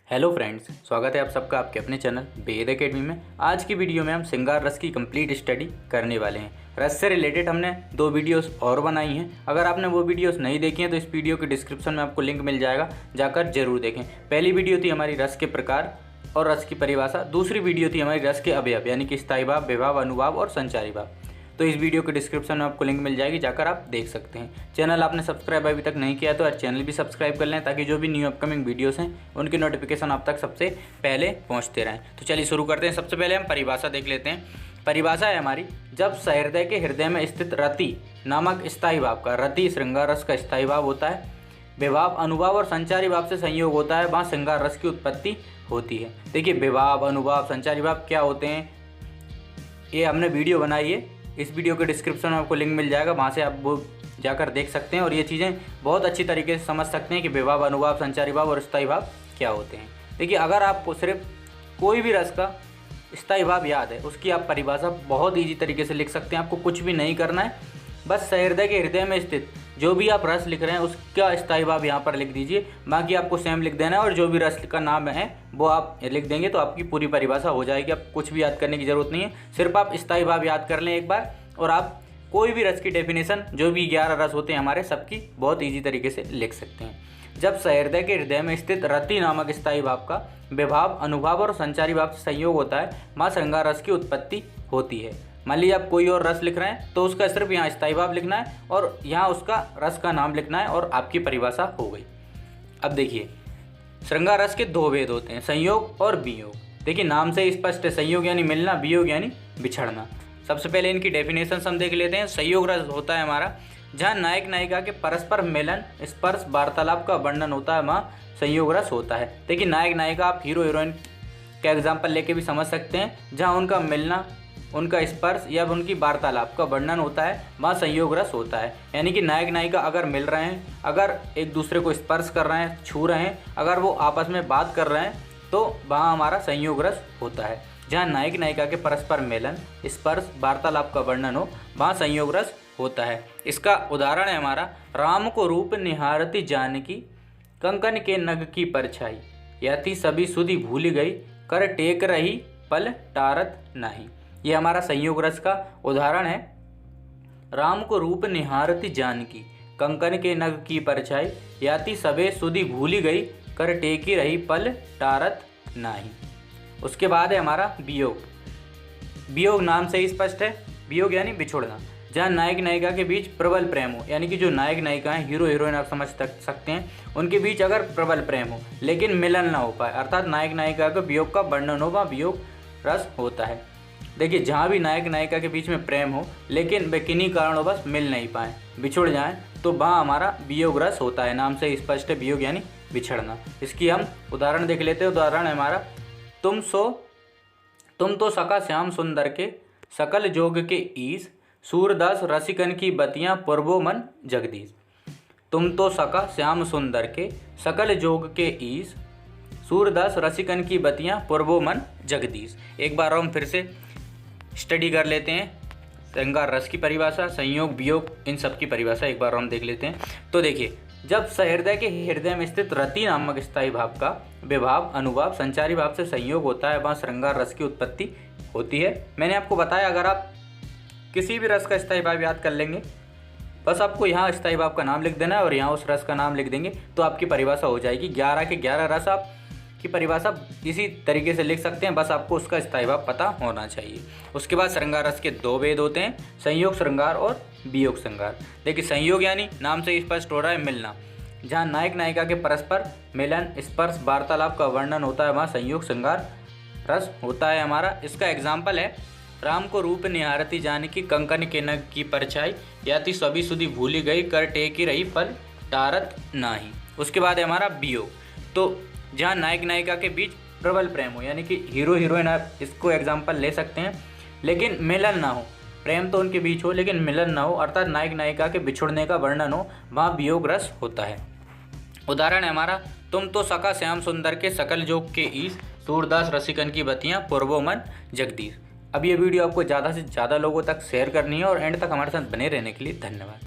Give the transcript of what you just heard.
Hello friends, स्वागत है आप सबका आपके अपने चैनल वेद एकेडमी में। आज की वीडियो में हम श्रृंगार रस की कंप्लीट स्टडी करने वाले हैं। रस से रिलेटेड हमने 2 वीडियोस और बनाई हैं। अगर आपने वो वीडियोस नहीं देखी हैं तो इस वीडियो के डिस्क्रिप्शन में आपको लिंक मिल जाएगा, जाकर जरूर देखें। पहली वीडियो थी हमारी रस के प्रकार और रस की परिभाषा। दूसरी वीडियो थी हमारी रस के अवयव यानी कि स्थायी भाव, विभाव, अनुभाव और संचारी भाव। तो इस वीडियो के डिस्क्रिप्शन में आपको लिंक मिल जाएगी, जाकर आप देख सकते हैं। चैनल आपने सब्सक्राइब अभी तक नहीं किया तो चैनल भी सब्सक्राइब कर लें, ताकि जो भी न्यू अपकमिंग वीडियोस हैं उनकी नोटिफिकेशन आप तक सबसे पहले पहुंचते रहें। तो चलिए शुरू करते हैं। सबसे पहले हम परिभाषा देख लेते हैं। परिभाषा है हमारी, जब सहृदय के हृदय में स्थित रति नामक स्थायी भाव का, रति श्रृंगार रस का स्थायी भाव होता है, विभाव, अनुभाव और संचारी भाव से संयोग होता है, वहाँ श्रृंगार रस की उत्पत्ति होती है। देखिए, विभाव, अनुभाव, संचारी भाव क्या होते हैं, ये हमने वीडियो बनाई है। इस वीडियो के डिस्क्रिप्शन में आपको लिंक मिल जाएगा, वहाँ से आप वो जाकर देख सकते हैं और ये चीज़ें बहुत अच्छी तरीके से समझ सकते हैं कि विभाव, अनुभाव, संचारी भाव और स्थायी भाव क्या होते हैं। देखिए, अगर आपको सिर्फ कोई भी रस का स्थायी भाव याद है, उसकी आप परिभाषा बहुत ईजी तरीके से लिख सकते हैं। आपको कुछ भी नहीं करना है, बस सहृदय के हृदय में स्थित जो भी आप रस लिख रहे हैं उसका स्थायी भाव यहाँ पर लिख दीजिए। बाकी आपको सेम लिख देना है और जो भी रस का नाम है वो आप लिख देंगे तो आपकी पूरी परिभाषा हो जाएगी। आप कुछ भी याद करने की ज़रूरत नहीं है, सिर्फ आप स्थायी भाव याद कर लें एक बार और आप कोई भी रस की डेफिनेशन, जो भी 11 रस होते हैं हमारे, सबकी बहुत ईजी तरीके से लिख सकते हैं। जब सहृदय के हृदय में स्थित रति नामक स्थायी भाव का विभाव, अनुभाव और संचारी भाव से संयोग होता है, वहाँ श्रृंगार रस की उत्पत्ति होती है। मान लीजिए आप कोई और रस लिख रहे हैं तो उसका सिर्फ यहाँ स्थायी भाव लिखना है और यहाँ उसका रस का नाम लिखना है और आपकी परिभाषा हो गई। अब देखिए, श्रृंगार रस के 2 भेद होते हैं, संयोग और वियोग। देखिए, नाम से स्पष्ट है, संयोग यानी मिलना, वियोग यानी बिछड़ना। सबसे पहले इनकी डेफिनेशन हम देख लेते हैं। संयोग रस होता है हमारा जहाँ नायक नायिका के परस्पर मिलन, स्पर्श, वार्तालाप का वर्णन होता है, वहाँ संयोग रस होता है। देखिए, नायक नायिका आप हीरो हीरोइन का एग्जाम्पल लेके भी समझ सकते हैं, जहाँ उनका मिलना, उनका स्पर्श या उनकी वार्तालाप का वर्णन होता है, वहाँ संयोग रस होता है। यानी कि नायक नायिका अगर मिल रहे हैं, अगर एक दूसरे को स्पर्श कर रहे हैं, छू रहे हैं, अगर वो आपस में बात कर रहे हैं, तो वहाँ हमारा संयोग रस होता है। जहाँ नायक नायिका के परस्पर मिलन, स्पर्श, वार्तालाप का वर्णन हो, वहाँ संयोग रस होता है। इसका उदाहरण है हमारा, राम को रूप निहारती जानकी, कंकन के नग की परछाई, यति सभी सुधि भूल गई, कर टेक रही पल टारत नाही। ये हमारा संयोग रस का उदाहरण है। राम को रूप निहारती जानकी, कंकन के नग की परछाई, याति सबे सुधि भूली गई, कर टेकी रही पल टारत नाही। उसके बाद है हमारा वियोग। वियोग नाम से ही स्पष्ट है, वियोग यानी बिछुड़ना। जहाँ नायक नायिका के बीच प्रबल प्रेम हो, यानी कि जो नायक नायिका हैं, हीरो हीरोइन आप समझ सकते हैं, उनके बीच अगर प्रबल प्रेम हो लेकिन मिलन ना हो पाए, अर्थात नायक नायिका के वियोग का वर्णन हो, वहाँ वियोग रस होता है। देखिए, जहाँ भी नायक नायिका के बीच में प्रेम हो लेकिन वे किन्हीं कारणों बस मिल नहीं पाए, बिछुड़ जाएं, तो वहाँ हमारा वियोग रस होता है। नाम से स्पष्ट है, वियोग यानी बिछड़ना। इसकी हम उदाहरण देख लेते हैं। उदाहरण है हमारा, तुम तो सका श्याम सुंदर के, सकल जोग के ईस, सूरदास रसिकन की बतियाँ पूर्वो मन जगदीश। तुम तो सका श्याम सुंदर के, सकल जोग के ईस, सूरदास रसिकन की बतियाँ पूर्वो मन जगदीश। एक बार हम फिर से स्टडी कर लेते हैं। श्रृंगार रस की परिभाषा, संयोग, वियोग, इन सब की परिभाषा एक बार हम देख लेते हैं। तो देखिए, जब सहृदय के हृदय में स्थित रति नामक स्थायी भाव का विभाव, अनुभाव, संचारी भाव से संयोग होता है, वहाँ श्रृंगार रस की उत्पत्ति होती है। मैंने आपको बताया, अगर आप किसी भी रस का स्थायी भाव याद कर लेंगे, बस आपको यहाँ स्थायी भाव का नाम लिख देना है और यहाँ उस रस का नाम लिख देंगे तो आपकी परिभाषा हो जाएगी। 11 के 11 रस आप की परिभाषा इसी तरीके से लिख सकते हैं, बस आपको उसका स्थायी भाव पता होना चाहिए। उसके बाद श्रृंगार रस के 2 भेद होते हैं, संयोग श्रृंगार और वियोग श्रृंगार। देखिए, संयोग यानी नाम से स्पष्ट हो रहा है, मिलना। जहाँ नायक नायिका के परस्पर मिलन, स्पर्श, वार्तालाप का वर्णन होता है, वहाँ संयोग श्रृंगार रस होता है हमारा। इसका एग्जाम्पल है, राम को रूप निहारती जानकी, कंकन के नग की परछाई, याति सभी सुधि भूली गई, कर टेकी रही पल टारत नाही। उसके बाद है हमारा वियोग। तो जहाँ नायक नायिका के बीच प्रबल प्रेम हो, यानी कि हीरो हीरोइन, आप इसको एग्जाम्पल ले सकते हैं, लेकिन मिलन ना हो, प्रेम तो उनके बीच हो लेकिन मिलन ना हो, अर्थात नायक नायिका के बिछुड़ने का वर्णन हो, वहाँ वियोग रस होता है। उदाहरण है हमारा, तुम तो सका श्याम सुंदर के, सकल जोग के ईस, सूरदास रसिकन की बतियाँ पूर्वो मन जगदीश। अब ये वीडियो आपको ज़्यादा से ज़्यादा लोगों तक शेयर करनी है और एंड तक हमारे साथ बने रहने के लिए धन्यवाद।